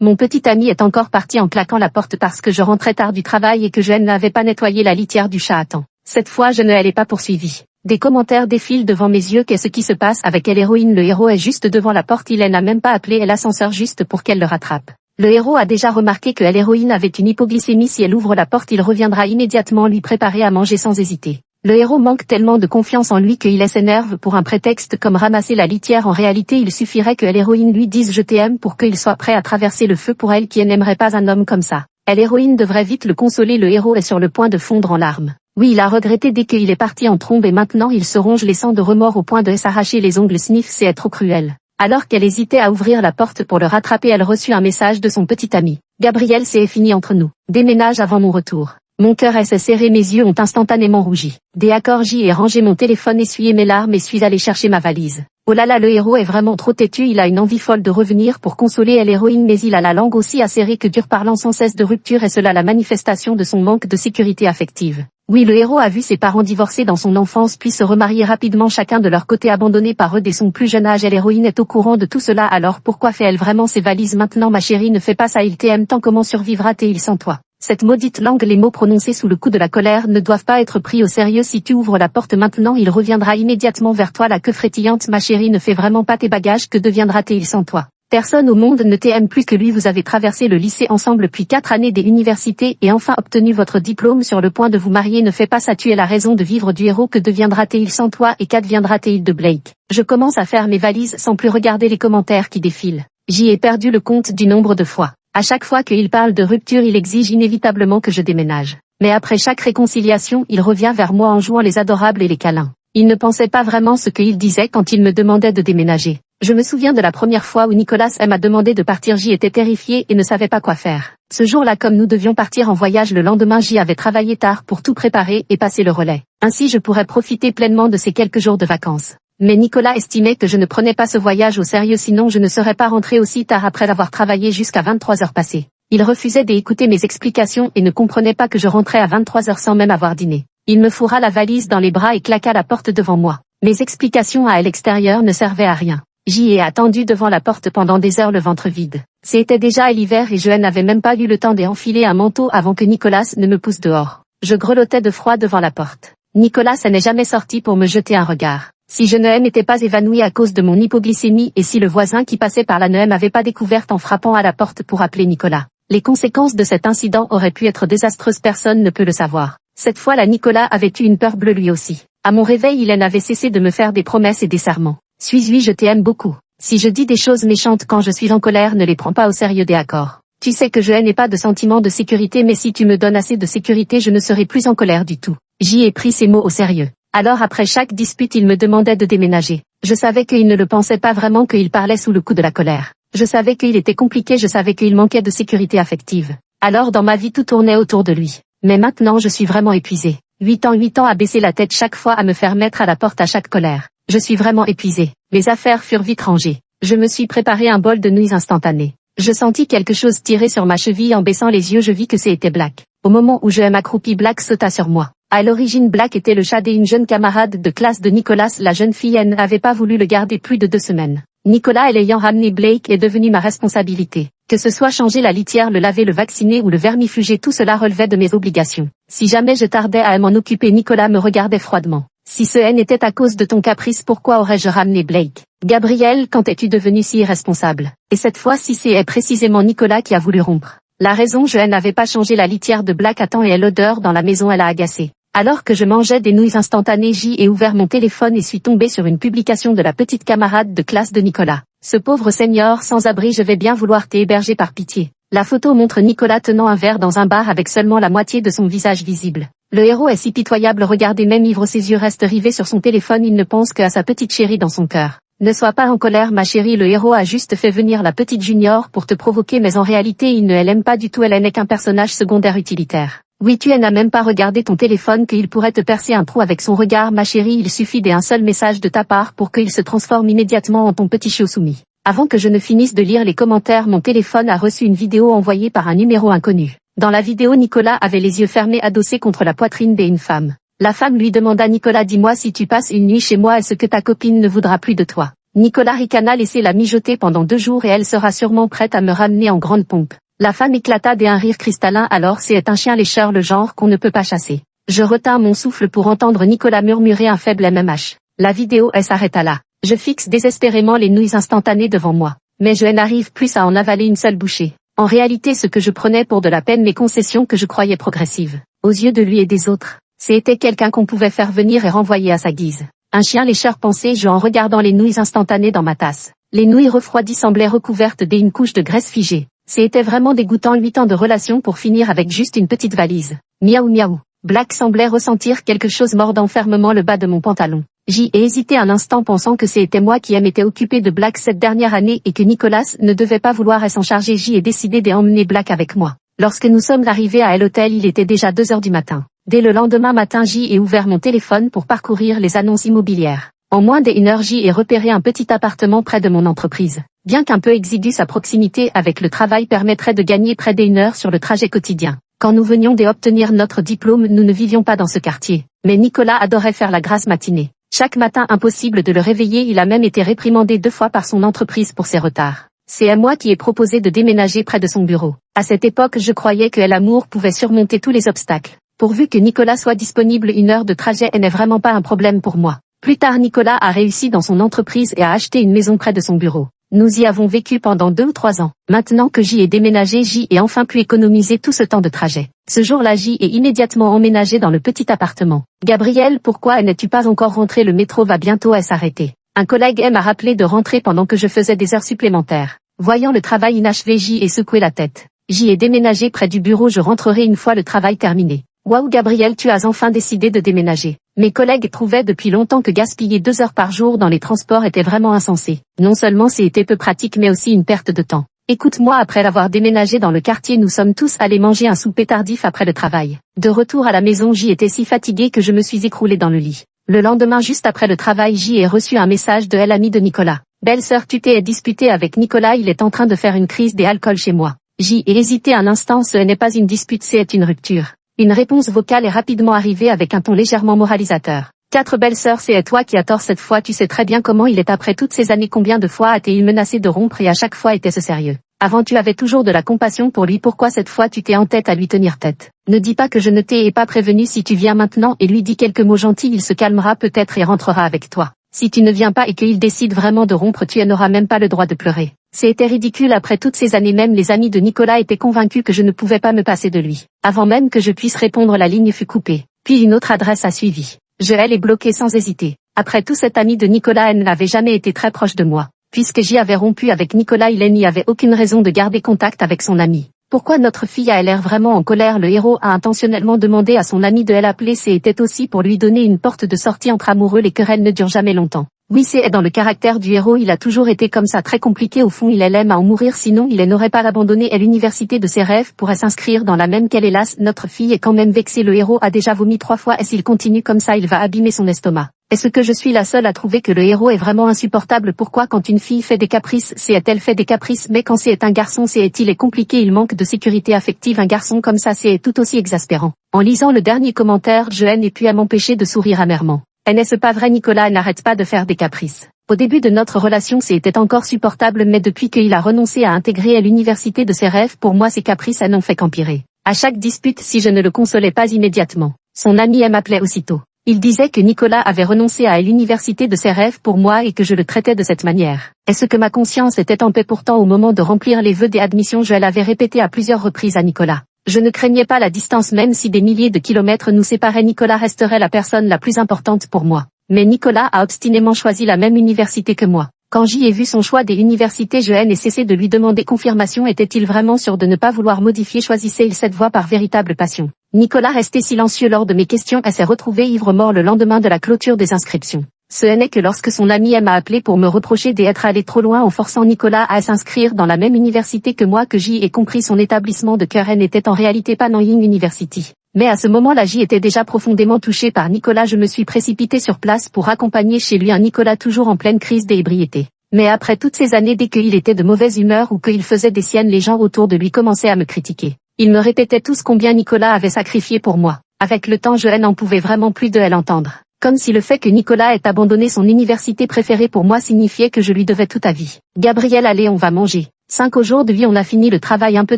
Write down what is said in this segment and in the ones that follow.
Mon petit ami est encore parti en claquant la porte parce que je rentrais tard du travail et que je n'avais pas nettoyé la litière du chat à temps. Cette fois je ne l'ai pas poursuivi. Des commentaires défilent devant mes yeux. Qu'est-ce qui se passe avec elle? Héroïne? Le héros est juste devant la porte, il n'a même pas appelé l'ascenseur juste pour qu'elle le rattrape. Le héros a déjà remarqué que l'héroïne avait une hypoglycémie. Si elle ouvre la porte, il reviendra immédiatement lui préparer à manger sans hésiter. Le héros manque tellement de confiance en lui qu'il s'énerve pour un prétexte comme ramasser la litière. En réalité, il suffirait que l'héroïne lui dise je t'aime pour qu'il soit prêt à traverser le feu pour elle qui n'aimerait pas un homme comme ça. L'héroïne devrait vite le consoler. Le héros est sur le point de fondre en larmes. Oui, il a regretté dès qu'il est parti en trombe et maintenant il se ronge les sangs de remords au point de s'arracher les ongles. Sniff, c'est trop cruel. Alors qu'elle hésitait à ouvrir la porte pour le rattraper, elle reçut un message de son petit ami. Gabriel, c'est fini entre nous. Déménage avant mon retour. Mon cœur s'est serré, mes yeux ont instantanément rougi. D'accord, j'y ai rangé mon téléphone, essuyé mes larmes et suis allé chercher ma valise. Oh là là, le héros est vraiment trop têtu, il a une envie folle de revenir pour consoler l'héroïne, mais il a la langue aussi acérée que dure, parlant sans cesse de rupture, et cela la manifestation de son manque de sécurité affective. Oui, le héros a vu ses parents divorcer dans son enfance puis se remarier rapidement, chacun de leur côté, abandonnés par eux dès son plus jeune âge. Et l'héroïne est au courant de tout cela, alors pourquoi fait-elle vraiment ses valises maintenant? Ma chérie, ne fais pas ça, il t'aime tant, comment survivra-t-il sans toi? Cette maudite langue, les mots prononcés sous le coup de la colère ne doivent pas être pris au sérieux. Si tu ouvres la porte maintenant, il reviendra immédiatement vers toi, la queue frétillante. Ma chérie, ne fais vraiment pas tes bagages, que deviendra-t-il sans toi? Personne au monde ne t'aime plus que lui. Vous avez traversé le lycée ensemble puis 4 années des universités et enfin obtenu votre diplôme, sur le point de vous marier. Ne fais pas ça, tu es la raison de vivre du héros. Que deviendra-t-il sans toi et qu'adviendra-t-il de Blake? Je commence à faire mes valises sans plus regarder les commentaires qui défilent. J'y ai perdu le compte du nombre de fois. À chaque fois qu'il parle de rupture, il exige inévitablement que je déménage. Mais après chaque réconciliation, il revient vers moi en jouant les adorables et les câlins. Il ne pensait pas vraiment ce qu'il disait quand il me demandait de déménager. Je me souviens de la première fois où Nicolas m'a demandé de partir. J'y étais terrifiée et ne savais pas quoi faire. Ce jour-là, comme nous devions partir en voyage le lendemain, j'y avais travaillé tard pour tout préparer et passer le relais. Ainsi je pourrais profiter pleinement de ces quelques jours de vacances. Mais Nicolas estimait que je ne prenais pas ce voyage au sérieux, sinon je ne serais pas rentrée aussi tard après avoir travaillé jusqu'à 23 heures passées. Il refusait d'écouter mes explications et ne comprenait pas que je rentrais à 23 heures sans même avoir dîné. Il me fourra la valise dans les bras et claqua la porte devant moi. Mes explications à l'extérieur ne servaient à rien. J'y ai attendu devant la porte pendant des heures, le ventre vide. C'était déjà l'hiver et je n'avais même pas eu le temps d'enfiler un manteau avant que Nicolas ne me pousse dehors. Je grelottais de froid devant la porte. Nicolas n'est jamais sorti pour me jeter un regard. Si je ne m'étais pas évanouie à cause de mon hypoglycémie et si le voisin qui passait par là ne m'avait pas découverte en frappant à la porte pour appeler Nicolas. Les conséquences de cet incident auraient pu être désastreuses, personne ne peut le savoir. Cette fois-là, Nicolas avait eu une peur bleue lui aussi. À mon réveil, il n'avait cessé de me faire des promesses et des serments. Suis-je, je t'aime beaucoup. Si je dis des choses méchantes quand je suis en colère, ne les prends pas au sérieux, d'accord. Tu sais que je n'ai pas de sentiment de sécurité, mais si tu me donnes assez de sécurité, je ne serai plus en colère du tout. J'y ai pris ces mots au sérieux. Alors après chaque dispute, il me demandait de déménager. Je savais qu'il ne le pensait pas vraiment, qu'il parlait sous le coup de la colère. Je savais qu'il était compliqué, je savais qu'il manquait de sécurité affective. Alors dans ma vie, tout tournait autour de lui. Mais maintenant, je suis vraiment épuisée. 8 ans à baisser la tête chaque fois, à me faire mettre à la porte à chaque colère. Je suis vraiment épuisée. Mes affaires furent vite rangées. Je me suis préparé un bol de nouilles instantanées. Je sentis quelque chose tirer sur ma cheville. En baissant les yeux, je vis que c'était Black. Au moment où je m'accroupis, Black sauta sur moi. À l'origine, Black était le chat d'une jeune camarade de classe de Nicolas. La jeune fille n'avait pas voulu le garder plus de 2 semaines. Nicolas, ayant ramené Blake, est devenu ma responsabilité. Que ce soit changer la litière, le laver, le vacciner ou le vermifuger, tout cela relevait de mes obligations. Si jamais je tardais à m'en occuper, Nicolas me regardait froidement. Si ce n'était à cause de ton caprice, pourquoi aurais-je ramené Blake? Gabriel, quand es-tu devenu si irresponsable? Et cette fois-ci, c'est précisément Nicolas qui a voulu rompre. La raison, je n'avais pas changé la litière de Black à temps et l'odeur dans la maison, elle a agacé. Alors que je mangeais des nouilles instantanées, j'y ai ouvert mon téléphone et suis tombé sur une publication de la petite camarade de classe de Nicolas. Ce pauvre seigneur sans abri, je vais bien vouloir t'héberger par pitié. La photo montre Nicolas tenant un verre dans un bar avec seulement la moitié de son visage visible. Le héros est si pitoyable, regardez, même ivre, ses yeux restent rivés sur son téléphone, il ne pense qu'à sa petite chérie dans son cœur. Ne sois pas en colère, ma chérie, le héros a juste fait venir la petite Junior pour te provoquer, mais en réalité il ne l'aime pas du tout, elle n'est qu'un personnage secondaire utilitaire. Oui, tu n'as même pas regardé ton téléphone qu'il pourrait te percer un trou avec son regard, ma chérie, il suffit d'un seul message de ta part pour qu'il se transforme immédiatement en ton petit chiot soumis. Avant que je ne finisse de lire les commentaires, mon téléphone a reçu une vidéo envoyée par un numéro inconnu. Dans la vidéo, Nicolas avait les yeux fermés adossés contre la poitrine d'une femme. La femme lui demanda: Nicolas, dis-moi, si tu passes une nuit chez moi, est-ce que ta copine ne voudra plus de toi? Nicolas ricana, laissez-la mijoter pendant 2 jours et elle sera sûrement prête à me ramener en grande pompe. La femme éclata d'un rire cristallin. Alors c'est un chien lécheur, le genre qu'on ne peut pas chasser. Je retins mon souffle pour entendre Nicolas murmurer un faible MMH. La vidéo s'arrêta là. Je fixe désespérément les nouilles instantanées devant moi. Mais je n'arrive plus à en avaler une seule bouchée. En réalité, ce que je prenais pour de la peine, mes concessions que je croyais progressives, aux yeux de lui et des autres, c'était quelqu'un qu'on pouvait faire venir et renvoyer à sa guise. Un chien lécheur, pensais-je en regardant les nouilles instantanées dans ma tasse. Les nouilles refroidies semblaient recouvertes d'une couche de graisse figée. C'était vraiment dégoûtant, 8 ans de relation pour finir avec juste une petite valise. Miaou miaou. Black semblait ressentir quelque chose, mordant fermement le bas de mon pantalon. J'y ai hésité un instant, pensant que c'était moi qui m'étais occupé de Black cette dernière année et que Nicolas ne devait pas vouloir s'en charger. J'y ai décidé d'emmener Black avec moi. Lorsque nous sommes arrivés à l'hôtel, il était déjà 2 heures du matin. Dès le lendemain matin, j'y ai ouvert mon téléphone pour parcourir les annonces immobilières. En moins d'1 heure, j'y ai repéré un petit appartement près de mon entreprise. Bien qu'un peu exigu, sa proximité avec le travail permettrait de gagner près d'1 heure sur le trajet quotidien. Quand nous venions d'obtenir notre diplôme, nous ne vivions pas dans ce quartier. Mais Nicolas adorait faire la grasse matinée. Chaque matin, impossible de le réveiller, il a même été réprimandé 2 fois par son entreprise pour ses retards. C'est à moi qui ai proposé de déménager près de son bureau. À cette époque, je croyais que l'amour pouvait surmonter tous les obstacles. Pourvu que Nicolas soit disponible, 1 heure de trajet n'est vraiment pas un problème pour moi. Plus tard, Nicolas a réussi dans son entreprise et a acheté une maison près de son bureau. Nous y avons vécu pendant 2 ou 3 ans. Maintenant que j'y ai déménagé, j'y ai enfin pu économiser tout ce temps de trajet. Ce jour-là, j'y ai immédiatement emménagé dans le petit appartement. Gabriel, pourquoi n'es-tu pas encore rentré? Le métro va bientôt s'arrêter. Un collègue m'a rappelé de rentrer pendant que je faisais des heures supplémentaires. Voyant le travail inachevé, j'y ai secoué la tête. J'y ai déménagé près du bureau, je rentrerai une fois le travail terminé. Waouh Gabriel, tu as enfin décidé de déménager. Mes collègues trouvaient depuis longtemps que gaspiller 2 heures par jour dans les transports était vraiment insensé. Non seulement c'était peu pratique, mais aussi une perte de temps. Écoute-moi, après avoir déménagé dans le quartier, nous sommes tous allés manger un souper tardif après le travail. De retour à la maison, j'y étais si fatigué que je me suis écroulé dans le lit. Le lendemain, juste après le travail, j'y ai reçu un message de l'ami de Nicolas. Belle-sœur, tu t'es disputé avec Nicolas, il est en train de faire une crise d'alcool chez moi. J'y ai hésité un instant, ce n'est pas une dispute, c'est une rupture. Une réponse vocale est rapidement arrivée avec un ton légèrement moralisateur. 4 belle-sœur, c'est toi qui as tort cette fois, tu sais très bien comment il est après toutes ces années, combien de fois a-t-il menacé de rompre et à chaque fois était-ce sérieux. Avant tu avais toujours de la compassion pour lui, pourquoi cette fois tu t'es en tête à lui tenir tête? Ne dis pas que je ne t'ai pas prévenu, si tu viens maintenant et lui dis quelques mots gentils, il se calmera peut-être et rentrera avec toi. Si tu ne viens pas et qu'il décide vraiment de rompre, tu n'auras même pas le droit de pleurer. C'était ridicule, après toutes ces années, même les amis de Nicolas étaient convaincus que je ne pouvais pas me passer de lui. Avant même que je puisse répondre, la ligne fut coupée. Puis une autre adresse a suivi. Je l'ai bloquée sans hésiter. Après tout, cet ami de Nicolas, elle n'avait jamais été très proche de moi. Puisque j'y avais rompu avec Nicolas, il n'y avait aucune raison de garder contact avec son ami. Pourquoi notre fille a l'air vraiment en colère? Le héros a intentionnellement demandé à son ami de l'appeler, c'était aussi pour lui donner une porte de sortie entre amoureux, les querelles ne durent jamais longtemps. Oui, c'est dans le caractère du héros, il a toujours été comme ça, très compliqué au fond, il aime à en mourir, sinon il n'aurait pas abandonné à l'université de ses rêves pour s'inscrire dans la même qu'elle. Hélas, notre fille est quand même vexée, le héros a déjà vomi 3 fois et s'il continue comme ça, il va abîmer son estomac. Est-ce que je suis la seule à trouver que le héros est vraiment insupportable? Pourquoi quand une fille fait des caprices, elle fait des caprices, mais quand c'est un garçon, il est compliqué, il manque de sécurité affective, un garçon comme ça c'est tout aussi exaspérant. En lisant le dernier commentaire, je n'ai pu à m'empêcher de sourire amèrement. N'est-ce pas vrai? Nicolas n'arrête pas de faire des caprices. Au début de notre relation c'était encore supportable, mais depuis qu'il a renoncé à intégrer à l'université de ses rêves, pour moi ses caprices n'ont fait qu'empirer. À chaque dispute, si je ne le consolais pas immédiatement, son ami m'appelait aussitôt. Il disait que Nicolas avait renoncé à l'université de ses rêves pour moi et que je le traitais de cette manière. Est-ce que ma conscience était en paix? Pourtant au moment de remplir les vœux d'admission, je l'avais répété à plusieurs reprises à Nicolas. Je ne craignais pas la distance, même si des milliers de kilomètres nous séparaient, Nicolas resterait la personne la plus importante pour moi. Mais Nicolas a obstinément choisi la même université que moi. Quand j'y ai vu son choix des universités, je n'ai cessé de lui demander confirmation. Était-il vraiment sûr de ne pas vouloir modifier? Choisissait-il cette voie par véritable passion? Nicolas restait silencieux lors de mes questions et s'est retrouvé ivre-mort le lendemain de la clôture des inscriptions. Ce n'est que lorsque son ami m'a appelé pour me reprocher d'être allé trop loin en forçant Nicolas à s'inscrire dans la même université que moi que j'y ai compris son établissement de cœur n'était en réalité pas Nanjing University. Mais à ce moment-là, j'y étais déjà profondément touché par Nicolas. Je me suis précipité sur place pour accompagner chez lui un Nicolas toujours en pleine crise d'ébriété. Mais après toutes ces années, dès qu'il était de mauvaise humeur ou qu'il faisait des siennes, les gens autour de lui commençaient à me critiquer. Ils me répétaient tous combien Nicolas avait sacrifié pour moi. Avec le temps, je n'en pouvais vraiment plus de l'entendre. Comme si le fait que Nicolas ait abandonné son université préférée pour moi signifiait que je lui devais toute à vie. Gabriel, allez, on va manger. 5 aujourd'hui, on a fini le travail un peu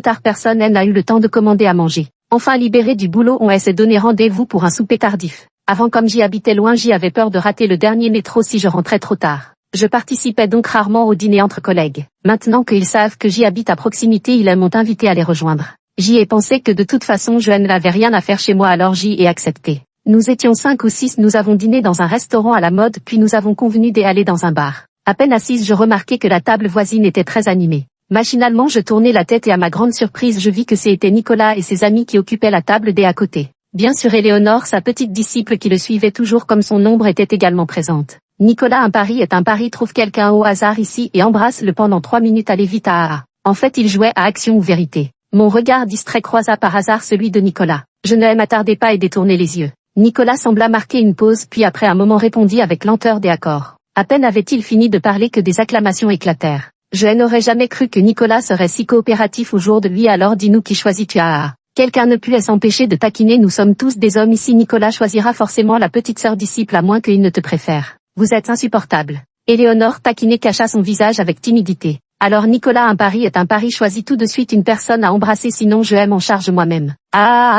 tard, personne n'a eu le temps de commander à manger. Enfin libéré du boulot, on s'est donné rendez-vous pour un souper tardif. Avant, comme j'y habitais loin, j'y avais peur de rater le dernier métro si je rentrais trop tard. Je participais donc rarement au dîner entre collègues. Maintenant qu'ils savent que j'y habite à proximité, ils m'ont invité à les rejoindre. J'y ai pensé que de toute façon je n'avais rien à faire chez moi, alors j'y ai accepté. Nous étions 5 ou 6, nous avons dîné dans un restaurant à la mode, puis nous avons convenu d'aller dans un bar. À peine assise, je remarquai que la table voisine était très animée. Machinalement, je tournai la tête et à ma grande surprise, je vis que c'était Nicolas et ses amis qui occupaient la table d'à côté. Bien sûr, Éléonore, sa petite disciple qui le suivait toujours comme son ombre, était également présente. Nicolas, un pari est un pari, trouve quelqu'un au hasard ici et embrasse-le pendant 3 minutes, allez vite à. En fait, il jouait à action ou vérité. Mon regard distrait croisa par hasard celui de Nicolas. Je ne m'attardai pas et détournai les yeux. Nicolas sembla marquer une pause, puis après un moment répondit avec lenteur des accords. À peine avait-il fini de parler que des acclamations éclatèrent. Je n'aurais jamais cru que Nicolas serait si coopératif au jour de lui, alors dis-nous qui choisis-tu à. Quelqu'un ne put s'empêcher de taquiner, nous sommes tous des hommes ici, Nicolas choisira forcément la petite sœur disciple à moins qu'il ne te préfère. Vous êtes insupportable. Éléonore taquinée cacha son visage avec timidité. Alors Nicolas, un pari est un pari, choisis tout de suite une personne à embrasser, sinon je m'en charge moi-même.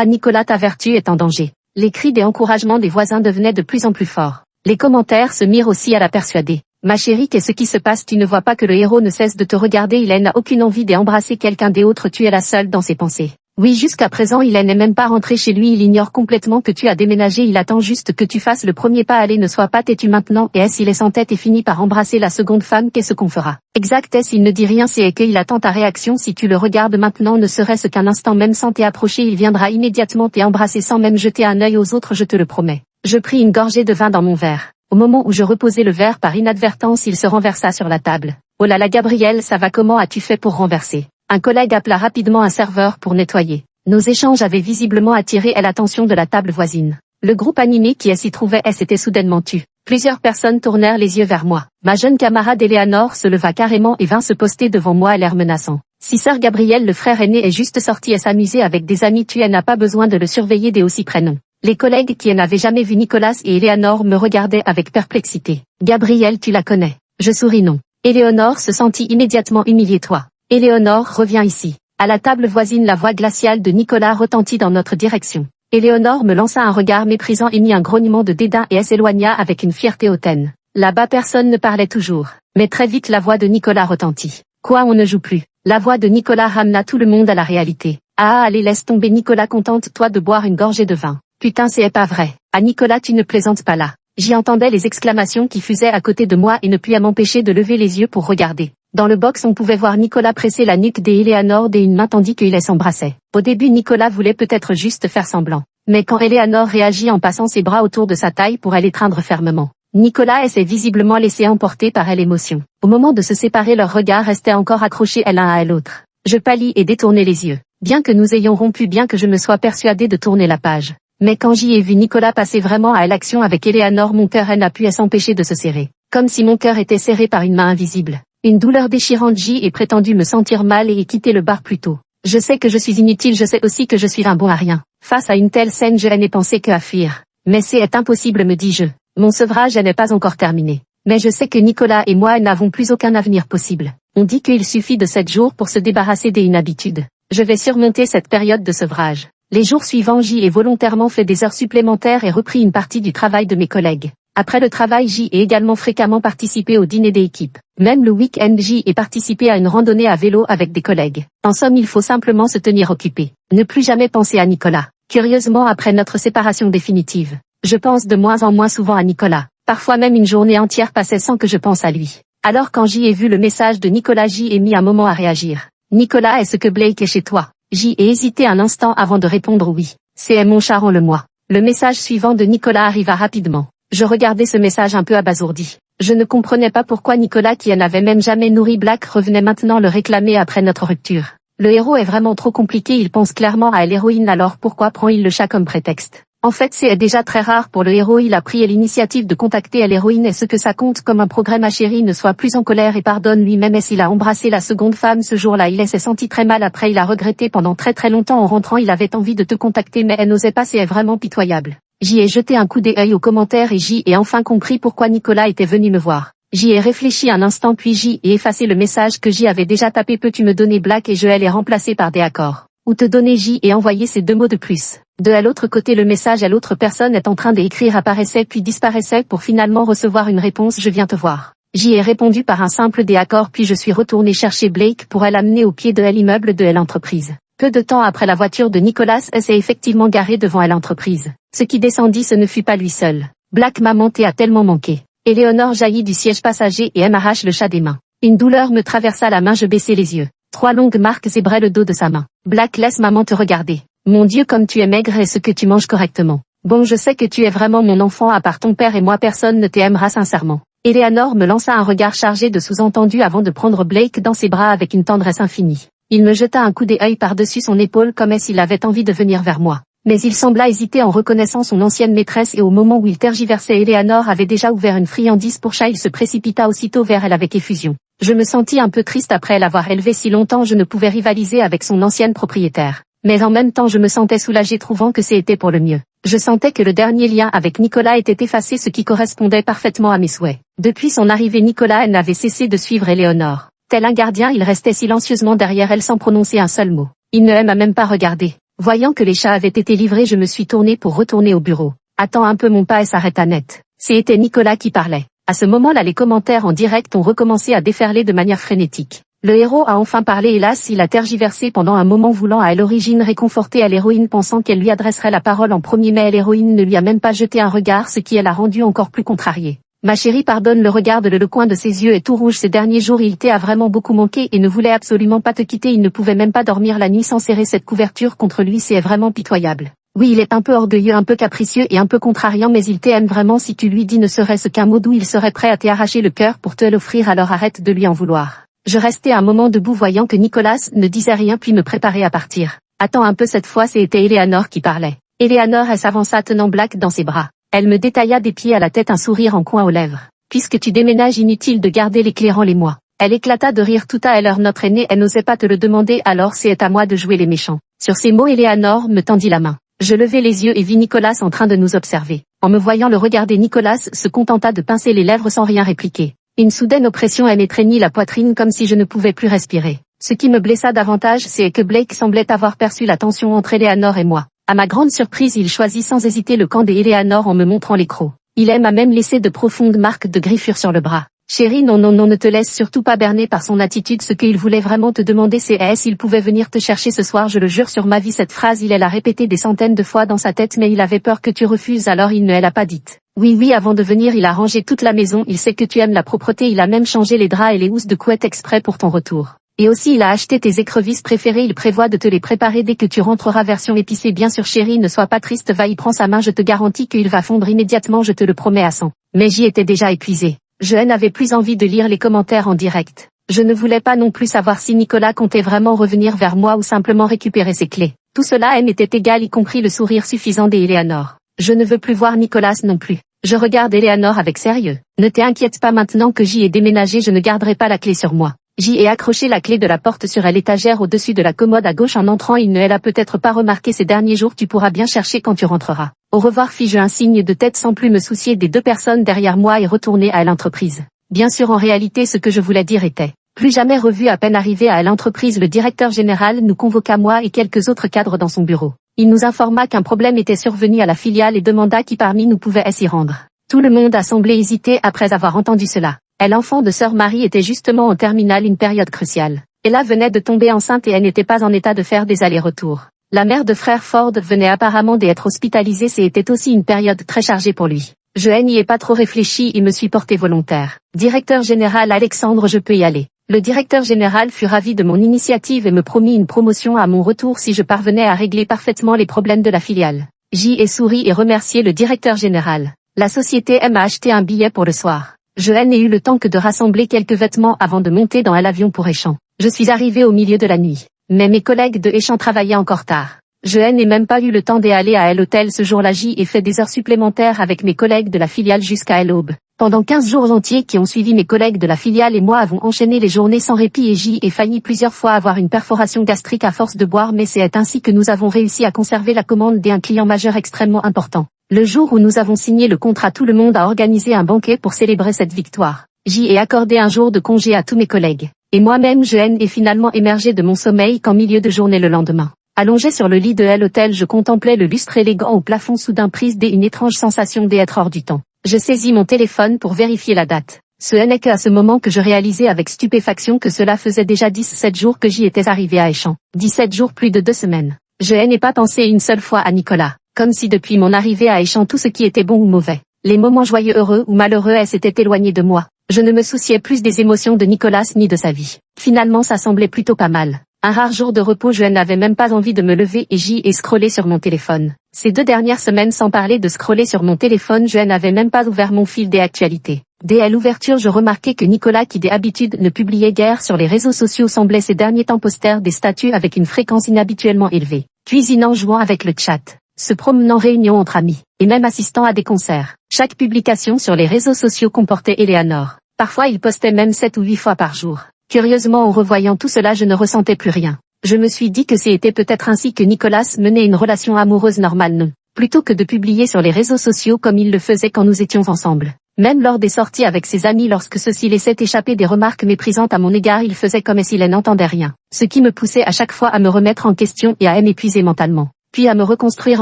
Nicolas, ta vertu est en danger. Les cris des encouragements des voisins devenaient de plus en plus forts. Les commentaires se mirent aussi à la persuader. Ma chérie, qu'est-ce qui se passe? Tu ne vois pas que le héros ne cesse de te regarder, il n'a aucune envie d'embrasser quelqu'un d'autre, tu es la seule dans ses pensées. Oui, jusqu'à présent il n'est même pas rentré chez lui, il ignore complètement que tu as déménagé, il attend juste que tu fasses le premier pas, allez, ne sois pas têtu maintenant, et il est sans tête et finit par embrasser la seconde femme, qu'est-ce qu'on fera? Exact, il ne dit rien, c'est qu'il attend ta réaction, si tu le regardes maintenant ne serait-ce qu'un instant même sans t'approcher, il viendra immédiatement t'embrasser sans même jeter un œil aux autres, je te le promets. Je pris une gorgée de vin dans mon verre. Au moment où je reposais le verre par inadvertance, il se renversa sur la table. Oh là là Gabriel, ça va, comment as-tu fait pour renverser? Un collègue appela rapidement un serveur pour nettoyer. Nos échanges avaient visiblement attiré l'attention de la table voisine. Le groupe animé qui s'y trouvait s'était soudainement tu. Plusieurs personnes tournèrent les yeux vers moi. Ma jeune camarade Éléonore se leva carrément et vint se poster devant moi à l'air menaçant. Si sœur Gabriel, le frère aîné, est juste sorti et s'amuser avec des amis, tu n'as pas besoin de le surveiller des aussi prénoms. Les collègues qui n'avaient jamais vu Nicolas et Éléonore me regardaient avec perplexité. Gabriel, tu la connais? Je souris non. Éléonore se sentit immédiatement humiliée. Toi. Éléonore, reviens ici. À la table voisine, la voix glaciale de Nicolas retentit dans notre direction. Éléonore me lança un regard méprisant, émit un grognement de dédain et s'éloigna avec une fierté hautaine. Là-bas personne ne parlait toujours. Mais très vite la voix de Nicolas retentit. Quoi, on ne joue plus? La voix de Nicolas ramena tout le monde à la réalité. Allez, laisse tomber Nicolas, contente-toi de boire une gorgée de vin. Putain, c'est pas vrai. Ah Nicolas, tu ne plaisantes pas là. J'y entendais les exclamations qui fusaient à côté de moi et ne pus m'empêcher de lever les yeux pour regarder. Dans le box, on pouvait voir Nicolas presser la nuque d'Éléonore d'une main tandis qu'il s'embrassait. Au début, Nicolas voulait peut-être juste faire semblant. Mais quand Éléonore réagit en passant ses bras autour de sa taille pour l'étreindre fermement, Nicolas s'est visiblement laissé emporter par l'émotion. Au moment de se séparer, leurs regards restaient encore accrochés l'un à l'autre. Je pâlis et détournai les yeux. Bien que nous ayons rompu, bien que je me sois persuadé de tourner la page. Mais quand j'y ai vu Nicolas passer vraiment à l'action avec Éléonore, mon cœur n'a pu s'empêcher de se serrer. Comme si mon cœur était serré par une main invisible. Une douleur déchirante, j'y ai prétendu me sentir mal et ai quitté le bar plus tôt. Je sais que je suis inutile, je sais aussi que je suis un bon à rien. Face à une telle scène, je n'ai pensé qu'à fuir. Mais c'est impossible, me dis-je. Mon sevrage n'est pas encore terminé. Mais je sais que Nicolas et moi n'avons plus aucun avenir possible. On dit qu'il suffit de 7 jours pour se débarrasser d'une habitude. Je vais surmonter cette période de sevrage. Les jours suivants, j'y ai volontairement fait des heures supplémentaires et repris une partie du travail de mes collègues. Après le travail, j'y ai également fréquemment participé au dîner d'équipe. Même le week-end, j'y ai participé à une randonnée à vélo avec des collègues. En somme, il faut simplement se tenir occupé. Ne plus jamais penser à Nicolas. Curieusement, après notre séparation définitive, je pense de moins en moins souvent à Nicolas. Parfois même une journée entière passait sans que je pense à lui. Alors quand j'y ai vu le message de Nicolas, j'y ai mis un moment à réagir. Nicolas, est-ce que Blake est chez toi? J'y ai hésité un instant avant de répondre oui. C'est mon charron le moi. Le message suivant de Nicolas arriva rapidement. Je regardais ce message un peu abasourdi. Je ne comprenais pas pourquoi Nicolas, qui n'avait même jamais nourri Black, revenait maintenant le réclamer après notre rupture. Le héros est vraiment trop compliqué, il pense clairement à l'héroïne, alors pourquoi prend-il le chat comme prétexte? En fait, c'est déjà très rare pour le héros, il a pris l'initiative de contacter l'héroïne et ce que ça compte comme un progrès, ma chérie, ne sois plus en colère et pardonne lui-même. Et s'il a embrassé la seconde femme ce jour-là, il s'est senti très mal après, il a regretté pendant très longtemps. En rentrant, il avait envie de te contacter mais elle n'osait pas, c'est vraiment pitoyable. J'y ai jeté un coup d'œil aux commentaires et j'y ai enfin compris pourquoi Nicolas était venu me voir. J'y ai réfléchi un instant puis j'y ai effacé le message que j'y avais déjà tapé. Peux-tu me donner Black et je l'ai remplacé par des accords. Ou te donner j'y ai envoyé ces 2 mots de plus. De l'autre côté le message à l'autre personne est en train d'écrire apparaissait puis disparaissait pour finalement recevoir une réponse je viens te voir. J'y ai répondu par un simple des accords puis je suis retourné chercher Blake pour l'amener au pied de l'immeuble de l'entreprise. Peu de temps après la voiture de Nicolas s'est effectivement garée devant l'entreprise. Ce qui descendit ce ne fut pas lui seul. Black m'a monté a tellement manqué. Éléonore jaillit du siège passager et m'arrache le chat des mains. Une douleur me traversa la main, je baissai les yeux. 3 longues marques zébraient le dos de sa main. Black laisse maman te regarder. Mon Dieu comme tu es maigre et ce que tu manges correctement. Bon je sais que tu es vraiment mon enfant à part ton père et moi personne ne t'aimera sincèrement. Éléonore me lança un regard chargé de sous-entendus avant de prendre Blake dans ses bras avec une tendresse infinie. Il me jeta un coup d'œil par-dessus son épaule comme s'il avait envie de venir vers moi. Mais il sembla hésiter en reconnaissant son ancienne maîtresse et au moment où il tergiversait Éléonore avait déjà ouvert une friandise pour chat. Il se précipita aussitôt vers elle avec effusion. Je me sentis un peu triste après l'avoir élevée si longtemps. Je ne pouvais rivaliser avec son ancienne propriétaire. Mais en même temps je me sentais soulagée trouvant que c'était pour le mieux. Je sentais que le dernier lien avec Nicolas était effacé ce qui correspondait parfaitement à mes souhaits. Depuis son arrivée Nicolas n'avait cessé de suivre Éléonore. Tel un gardien il restait silencieusement derrière elle sans prononcer un seul mot. Il ne m'a même pas regardé. Voyant que les chats avaient été livrés je me suis tournée pour retourner au bureau. Attends un peu mon pas et s'arrêta net. C'était Nicolas qui parlait. À ce moment-là les commentaires en direct ont recommencé à déferler de manière frénétique. Le héros a enfin parlé hélas il a tergiversé pendant un moment voulant à l'origine réconforter à l'héroïne pensant qu'elle lui adresserait la parole en premier mais l'héroïne ne lui a même pas jeté un regard ce qui elle a rendu encore plus contrariée. Ma chérie pardonne le regard de le coin de ses yeux est tout rouge ces derniers jours il t'a vraiment beaucoup manqué et ne voulait absolument pas te quitter il ne pouvait même pas dormir la nuit sans serrer cette couverture contre lui c'est vraiment pitoyable. Oui il est un peu orgueilleux un peu capricieux et un peu contrariant mais il t'aime vraiment si tu lui dis ne serait-ce qu'un mot doux il serait prêt à t'arracher le cœur pour te l'offrir alors arrête de lui en vouloir. Je restais un moment debout voyant que Nicolas ne disait rien puis me préparais à partir. Attends un peu cette fois c'était Éléonore qui parlait. Éléonore elle s'avança tenant Black dans ses bras. Elle me détailla des pieds à la tête un sourire en coin aux lèvres. Puisque tu déménages inutile de garder l'éclairant les mois. Elle éclata de rire tout à l'heure notre aînée elle n'osait pas te le demander alors c'est à moi de jouer les méchants. Sur ces mots Éléonore me tendit la main. Je levai les yeux et vis Nicolas en train de nous observer. En me voyant le regarder Nicolas se contenta de pincer les lèvres sans rien répliquer. Une soudaine oppression m'étreignit la poitrine comme si je ne pouvais plus respirer. Ce qui me blessa davantage c'est que Blake semblait avoir perçu la tension entre Éléonore et moi. À ma grande surprise il choisit sans hésiter le camp d'Éléonore en me montrant les crocs. Il m'a même laissé de profondes marques de griffures sur le bras. Chérie non ne te laisse surtout pas berner par son attitude ce qu'il voulait vraiment te demander c'est s'il pouvait venir te chercher ce soir je le jure sur ma vie cette phrase il l'a répétée des centaines de fois dans sa tête mais il avait peur que tu refuses alors il ne l'a pas dite. Oui avant de venir il a rangé toute la maison il sait que tu aimes la propreté il a même changé les draps et les housses de couette exprès pour ton retour. Et aussi il a acheté tes écrevisses préférées il prévoit de te les préparer dès que tu rentreras version épicée bien sûr chérie ne sois pas triste va y prends sa main je te garantis qu'il va fondre immédiatement je te le promets à 100. Mais j'y étais déjà épuisée. Je n'avais plus envie de lire les commentaires en direct. Je ne voulais pas non plus savoir si Nicolas comptait vraiment revenir vers moi ou simplement récupérer ses clés. Tout cela m'était égal y compris le sourire suffisant d'Éléonore. Je ne veux plus voir Nicolas non plus. Je regarde Éléonore avec sérieux. Ne t'inquiète pas maintenant que j'y ai déménagé je ne garderai pas la clé sur moi. J'y ai accroché la clé de la porte sur l'étagère au-dessus de la commode à gauche en entrant il ne l'a peut-être pas remarqué ces derniers jours tu pourras bien chercher quand tu rentreras. Au revoir fis-je un signe de tête sans plus me soucier des 2 personnes derrière moi et retourner à l'entreprise. Bien sûr en réalité ce que je voulais dire était, plus jamais revu à peine arrivé à l'entreprise le directeur général nous convoqua moi et quelques autres cadres dans son bureau. Il nous informa qu'un problème était survenu à la filiale et demanda qui parmi nous pouvait s'y rendre. Tout le monde a semblé hésiter après avoir entendu cela. L'enfant de sœur Marie était justement en terminale une période cruciale. Ella venait de tomber enceinte et elle n'était pas en état de faire des allers-retours. La mère de frère Ford venait apparemment d'être hospitalisée c'était aussi une période très chargée pour lui. Je n'y ai pas trop réfléchi et me suis porté volontaire. Directeur général Alexandre je peux y aller. Le directeur général fut ravi de mon initiative et me promit une promotion à mon retour si je parvenais à régler parfaitement les problèmes de la filiale. J'y ai souri et remercié le directeur général. La société m'a acheté un billet pour le soir. Je n'ai eu le temps que de rassembler quelques vêtements avant de monter dans l'avion pour Échamps. Je suis arrivé au milieu de la nuit. Mais mes collègues de Échamps travaillaient encore tard. Je n'ai même pas eu le temps d'aller à l'hôtel ce jour-là j'y ai fait des heures supplémentaires avec mes collègues de la filiale jusqu'à l'aube. Pendant 15 jours entiers qui ont suivi mes collègues de la filiale et moi avons enchaîné les journées sans répit et j'y ai failli plusieurs fois avoir une perforation gastrique à force de boire mais c'est ainsi que nous avons réussi à conserver la commande d'un client majeur extrêmement important. Le jour où nous avons signé le contrat, tout le monde a organisé un banquet pour célébrer cette victoire. J'y ai accordé un jour de congé à tous mes collègues. Et moi-même je ai finalement émergé de mon sommeil qu'en milieu de journée le lendemain. Allongé sur le lit de l'hôtel, je contemplais le lustre élégant au plafond, soudain prise une étrange sensation d'être hors du temps. Je saisis mon téléphone pour vérifier la date. Ce n'est qu'à ce moment que je réalisais avec stupéfaction que cela faisait déjà 17 jours que j'y étais arrivé à Échamps. 17 jours, plus de 2 semaines. Je n'ai pas pensé une seule fois à Nicolas. Comme si depuis mon arrivée à Échamps tout ce qui était bon ou mauvais, les moments joyeux, heureux ou malheureux s'étaient éloignés de moi. Je ne me souciais plus des émotions de Nicolas ni de sa vie. Finalement ça semblait plutôt pas mal. Un rare jour de repos, je n'avais même pas envie de me lever et j'y ai scrollé sur mon téléphone. Ces 2 dernières semaines, sans parler de scroller sur mon téléphone, je n'avais même pas ouvert mon fil des actualités. Dès l'ouverture, je remarquai que Nicolas, qui d'habitude ne publiait guère sur les réseaux sociaux, semblait ces derniers temps poster des statuts avec une fréquence inhabituellement élevée. Cuisinant, jouant avec le chat, se promenant, réunion entre amis, et même assistant à des concerts. Chaque publication sur les réseaux sociaux comportait Eleanor. Parfois il postait même 7 ou 8 fois par jour. Curieusement, en revoyant tout cela, je ne ressentais plus rien. Je me suis dit que c'était peut-être ainsi que Nicolas menait une relation amoureuse normale, non. Plutôt que de publier sur les réseaux sociaux comme il le faisait quand nous étions ensemble. Même lors des sorties avec ses amis, lorsque ceux-ci laissaient échapper des remarques méprisantes à mon égard, il faisait comme s'il n'entendait rien. Ce qui me poussait à chaque fois à me remettre en question et à m'épuiser mentalement. Puis à me reconstruire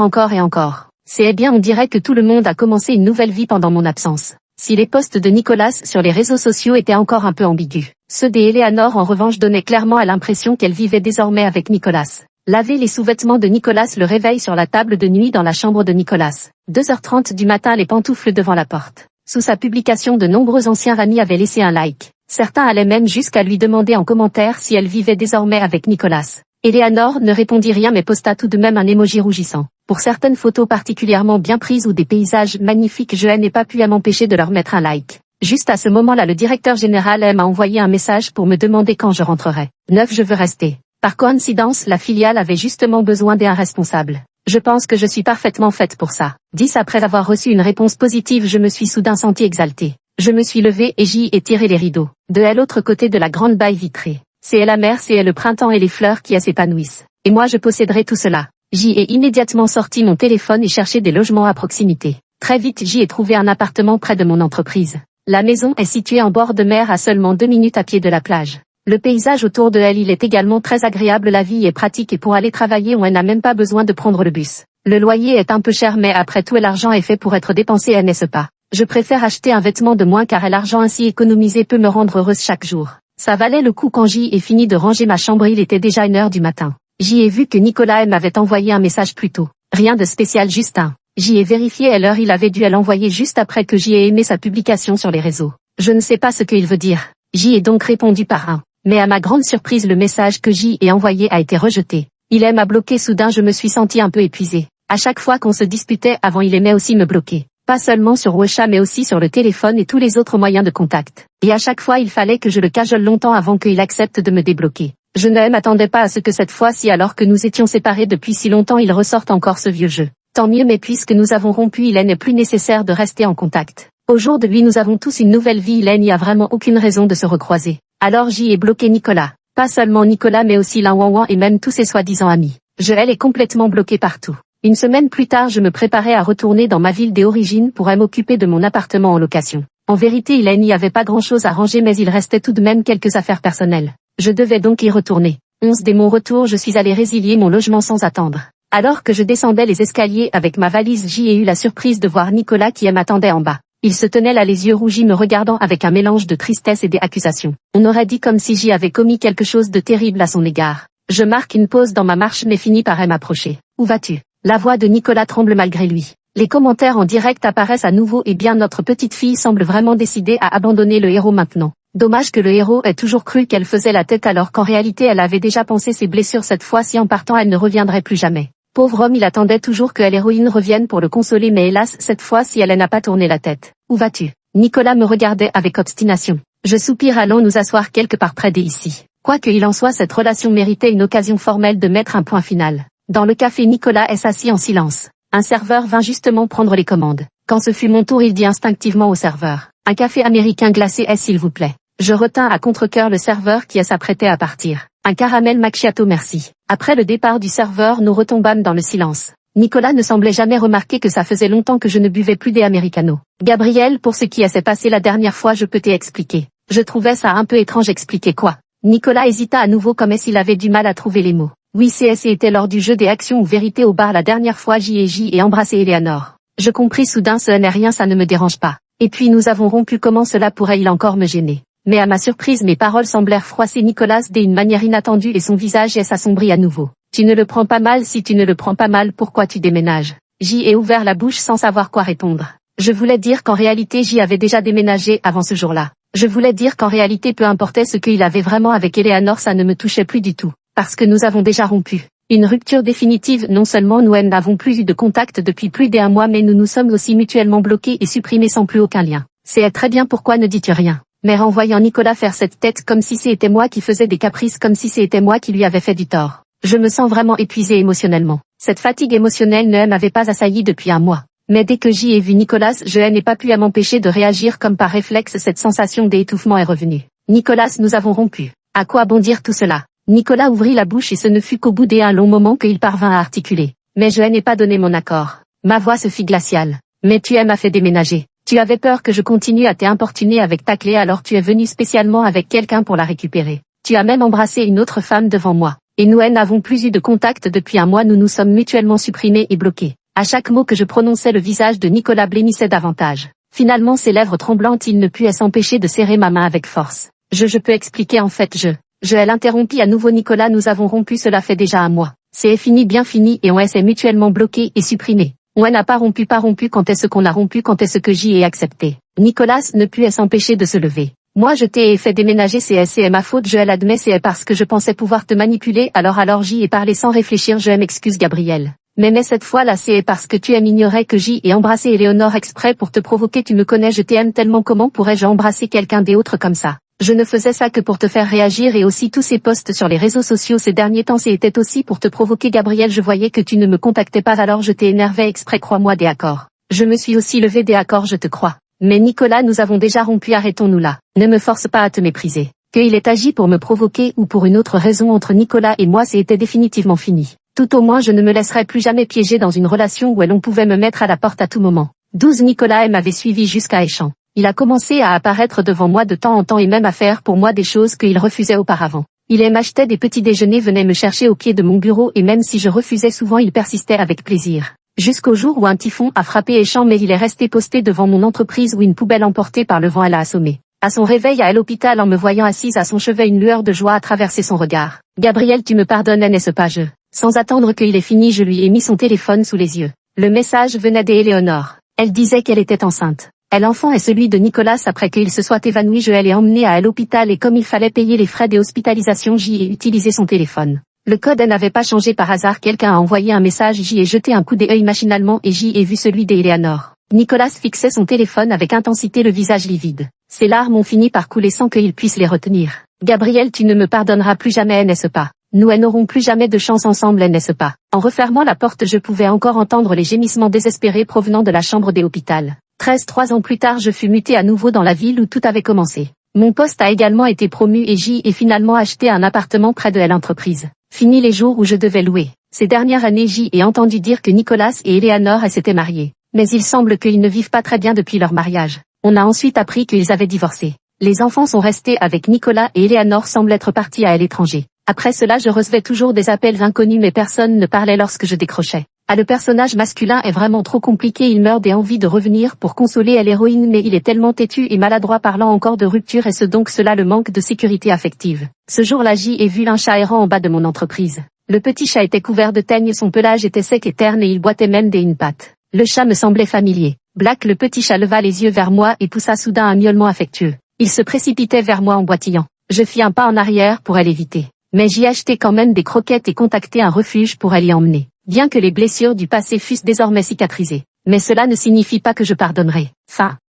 encore et encore. C'est bien, on dirait que tout le monde a commencé une nouvelle vie pendant mon absence. Si les posts de Nicolas sur les réseaux sociaux étaient encore un peu ambigus, ceux d'Eleanor en revanche donnaient clairement à l'impression qu'elle vivait désormais avec Nicolas. Laver les sous-vêtements de Nicolas, le réveil sur la table de nuit dans la chambre de Nicolas. 2h30 du matin, les pantoufles devant la porte. Sous sa publication, de nombreux anciens amis avaient laissé un like. Certains allaient même jusqu'à lui demander en commentaire si elle vivait désormais avec Nicolas. Eleanor ne répondit rien mais posta tout de même un emoji rougissant. Pour certaines photos particulièrement bien prises ou des paysages magnifiques, je n'ai pas pu m'empêcher de leur mettre un like. Juste à ce moment-là, le directeur général m'a envoyé un message pour me demander quand je rentrerais. 9. Je veux rester. Par coïncidence, la filiale avait justement besoin d'un responsable. Je pense que je suis parfaitement faite pour ça. 10. Après avoir reçu une réponse positive, je me suis soudain sentie exaltée. Je me suis levée et j'y ai tiré les rideaux. De l'autre côté de la grande baille vitrée. C'est la mer, c'est le printemps et les fleurs qui s'épanouissent. Et moi je posséderai tout cela. J'y ai immédiatement sorti mon téléphone et cherché des logements à proximité. Très vite j'y ai trouvé un appartement près de mon entreprise. La maison est située en bord de mer à seulement 2 minutes à pied de la plage. Le paysage autour de elle, il est également très agréable, la vie est pratique et pour aller travailler on n'a même pas besoin de prendre le bus. Le loyer est un peu cher mais après tout l'argent est fait pour être dépensé, n'est-ce pas? Je préfère acheter un vêtement de moins car l'argent ainsi économisé peut me rendre heureuse chaque jour. Ça valait le coup. Quand j'y ai fini de ranger ma chambre, il était déjà 1h du matin. J'y ai vu que Nicolas m'avait envoyé un message plus tôt. Rien de spécial, juste un. J'y ai vérifié l'heure, il avait dû l'envoyer juste après que j'y ai aimé sa publication sur les réseaux. Je ne sais pas ce qu'il veut dire. J'y ai donc répondu par un. Mais à ma grande surprise, le message que j'y ai envoyé a été rejeté. Il m'a bloqué. Soudain je me suis sentie un peu épuisée. À chaque fois qu'on se disputait avant, il aimait aussi me bloquer. Pas seulement sur WhatsApp mais aussi sur le téléphone et tous les autres moyens de contact. Et à chaque fois il fallait que je le cajole longtemps avant qu'il accepte de me débloquer. Je ne m'attendais pas à ce que cette fois-ci, alors que nous étions séparés depuis si longtemps, il ressorte encore ce vieux jeu. Tant mieux, mais puisque nous avons rompu, il n'est plus nécessaire de rester en contact. Au jour de lui, nous avons tous une nouvelle vie, il n'y a vraiment aucune raison de se recroiser. Alors j'y ai bloqué Nicolas. Pas seulement Nicolas mais aussi l'Inwanwan et même tous ses soi-disant amis. Je est complètement bloqué partout. Une semaine plus tard, je me préparais à retourner dans ma ville d'origine pour m'occuper de mon appartement en location. En vérité, il n'y avait pas grand-chose à ranger mais il restait tout de même quelques affaires personnelles. Je devais donc y retourner. 11. Dès mon retour, je suis allé résilier mon logement sans attendre. Alors que je descendais les escaliers avec ma valise, j'y ai eu la surprise de voir Nicolas qui m'attendait en bas. Il se tenait là, les yeux rougis, me regardant avec un mélange de tristesse et d'accusations. On aurait dit comme si j'y avais commis quelque chose de terrible à son égard. Je marque une pause dans ma marche mais finis par m'approcher. Où vas-tu? La voix de Nicolas tremble malgré lui. Les commentaires en direct apparaissent à nouveau et bien notre petite fille semble vraiment décidée à abandonner le héros maintenant. Dommage que le héros ait toujours cru qu'elle faisait la tête alors qu'en réalité elle avait déjà pensé ses blessures. Cette fois-ci en partant elle ne reviendrait plus jamais. Pauvre homme, il attendait toujours que l'héroïne revienne pour le consoler mais hélas cette fois-ci elle n'a pas tourné la tête. Où vas-tu? Nicolas me regardait avec obstination. Je soupire, allons nous asseoir quelque part près d'ici. Quoi qu'il en soit, cette relation méritait une occasion formelle de mettre un point final. Dans le café, Nicolas s'assit en silence. Un serveur vint justement prendre les commandes. Quand ce fut mon tour, il dit instinctivement au serveur. Un café américain glacé s'il vous plaît. Je retins à contre-cœur le serveur qui s'apprêtait à partir. Un caramel macchiato merci. Après le départ du serveur, nous retombâmes dans le silence. Nicolas ne semblait jamais remarquer que ça faisait longtemps que je ne buvais plus des Americano. Gabriel, pour ce qui s'est passé la dernière fois je peux t'expliquer. Je trouvais ça un peu étrange. Expliquer quoi? Nicolas hésita à nouveau comme s'il avait du mal à trouver les mots. Oui, c'était lors du jeu des actions ou vérité au bar la dernière fois J et embrassé Eleanor. Je compris soudain ce n'est rien, ça ne me dérange pas. Et puis nous avons rompu, comment cela pourrait-il encore me gêner? Mais à ma surprise mes paroles semblèrent froisser Nicolas d'une manière inattendue et son visage s'assombrit à nouveau. Tu ne le prends pas mal? Si tu ne le prends pas mal, pourquoi tu déménages? J a ouvert la bouche sans savoir quoi répondre. Je voulais dire qu'en réalité J avait déjà déménagé avant ce jour-là. Je voulais dire qu'en réalité peu importait ce qu'il avait vraiment avec Eleanor, ça ne me touchait plus du tout. Parce que nous avons déjà rompu. Une rupture définitive, non seulement nous n'avons plus eu de contact depuis plus d'1 mois mais nous nous sommes aussi mutuellement bloqués et supprimés sans plus aucun lien. C'est très bien, pourquoi ne dis-tu rien? Mais en voyant Nicolas faire cette tête comme si c'était moi qui faisais des caprices, comme si c'était moi qui lui avais fait du tort. Je me sens vraiment épuisée émotionnellement. Cette fatigue émotionnelle ne m'avait pas assaillie depuis 1 mois. Mais dès que j'y ai vu Nicolas, je n'ai pas pu m'empêcher de réagir comme par réflexe, cette sensation d'étouffement est revenue. Nicolas, nous avons rompu. À quoi bon dire tout cela? Nicolas ouvrit la bouche et ce ne fut qu'au bout d'un long moment qu'il parvint à articuler. Mais je n'ai pas donné mon accord. Ma voix se fit glaciale. Mais tu m'as fait déménager. Tu avais peur que je continue à t'importuner avec ta clé, alors tu es venu spécialement avec quelqu'un pour la récupérer. Tu as même embrassé une autre femme devant moi. Et nous n'avons plus eu de contact depuis 1 mois, nous nous sommes mutuellement supprimés et bloqués. À chaque mot que je prononçais, le visage de Nicolas blêmissait davantage. Finalement, ses lèvres tremblantes, il ne put s'empêcher de serrer ma main avec force. Je peux expliquer en fait, je l'interrompis à nouveau. Nicolas, nous avons rompu, cela fait déjà 1 mois. C'est fini, bien fini, et on s'est mutuellement bloqué et supprimé. On n'a pas rompu, quand est-ce qu'on a rompu, quand est-ce que j'y ai accepté? Nicolas ne put s'empêcher de se lever. Moi je t'ai fait déménager, c'est ma faute, je l'admets, c'est parce que je pensais pouvoir te manipuler, alors j'y ai parlé sans réfléchir, je m'excuse Gabriel. Mais cette fois-là c'est parce que tu m'ignorais que j'y ai embrassé Eleanor exprès pour te provoquer, tu me connais, je t'aime tellement, comment pourrais-je embrasser quelqu'un d'autre comme ça? Je ne faisais ça que pour te faire réagir, et aussi tous ces posts sur les réseaux sociaux ces derniers temps c'était aussi pour te provoquer Gabriel, je voyais que tu ne me contactais pas alors je t'ai énervé exprès, crois-moi. D'accord. Je me suis aussi levé, d'accord, je te crois. Mais Nicolas, nous avons déjà rompu, arrêtons-nous là. Ne me force pas à te mépriser. Qu'il ait agi pour me provoquer ou pour une autre raison, entre Nicolas et moi c'était définitivement fini. Tout au moins je ne me laisserai plus jamais piéger dans une relation où l'on pouvait me mettre à la porte à tout moment. 12 Nicolas m'avait suivi jusqu'à Échamps. Il a commencé à apparaître devant moi de temps en temps et même à faire pour moi des choses qu'il refusait auparavant. Il m'achetait des petits déjeuners, venait me chercher au pied de mon bureau et même si je refusais souvent il persistait avec plaisir. Jusqu'au jour où un typhon a frappé Échamps, mais il est resté posté devant mon entreprise où une poubelle emportée par le vent l'a assommé. À son réveil à l'hôpital, en me voyant assise à son chevet, une lueur de joie a traversé son regard. Gabriel, tu me pardonnes, n'est-ce pas? Sans attendre qu'il ait fini, je lui ai mis son téléphone sous les yeux. Le message venait d'Éléonore. Elle disait qu'elle était enceinte. L'enfant est celui de Nicolas. Après qu'il se soit évanoui, je l'ai emmené à l'hôpital et comme il fallait payer les frais d'hospitalisation, j'y ai utilisé son téléphone. Le code n'avait pas changé par hasard, quelqu'un a envoyé un message, j'y ai jeté un coup d'œil machinalement et j'y ai vu celui d'Éléonore. Nicolas fixait son téléphone avec intensité, le visage livide. Ses larmes ont fini par couler sans qu'il puisse les retenir. Gabriel, tu ne me pardonneras plus jamais, n'est-ce pas? Nous n'aurons plus jamais de chance ensemble, n'est-ce pas? En refermant la porte, je pouvais encore entendre les gémissements désespérés provenant de la chambre des hôpitaux. 3 ans plus tard, je fus muté à nouveau dans la ville où tout avait commencé. Mon poste a également été promu et j'y ai finalement acheté un appartement près de l'entreprise. Fini les jours où je devais louer. Ces dernières années, j'y ai entendu dire que Nicolas et Eleanor s'étaient mariés. Mais il semble qu'ils ne vivent pas très bien depuis leur mariage. On a ensuite appris qu'ils avaient divorcé. Les enfants sont restés avec Nicolas et Eleanor semble être partis à l'étranger. Après cela, je recevais toujours des appels inconnus mais personne ne parlait lorsque je décrochais. Le personnage masculin est vraiment trop compliqué, il meurt d'envie de revenir pour consoler l'héroïne mais il est tellement têtu et maladroit, parlant encore de rupture et ce donc cela le manque de sécurité affective. Ce jour-là, j'y ai vu un chat errant en bas de mon entreprise. Le petit chat était couvert de teigne, son pelage était sec et terne et il boitait même une patte. Le chat me semblait familier. Black, le petit chat, leva les yeux vers moi et poussa soudain un miaulement affectueux. Il se précipitait vers moi en boitillant. Je fis un pas en arrière pour l'éviter. Mais j'y achetai quand même des croquettes et contactai un refuge pour l'y emmener. Bien que les blessures du passé fussent désormais cicatrisées. Mais cela ne signifie pas que je pardonnerai. Fin.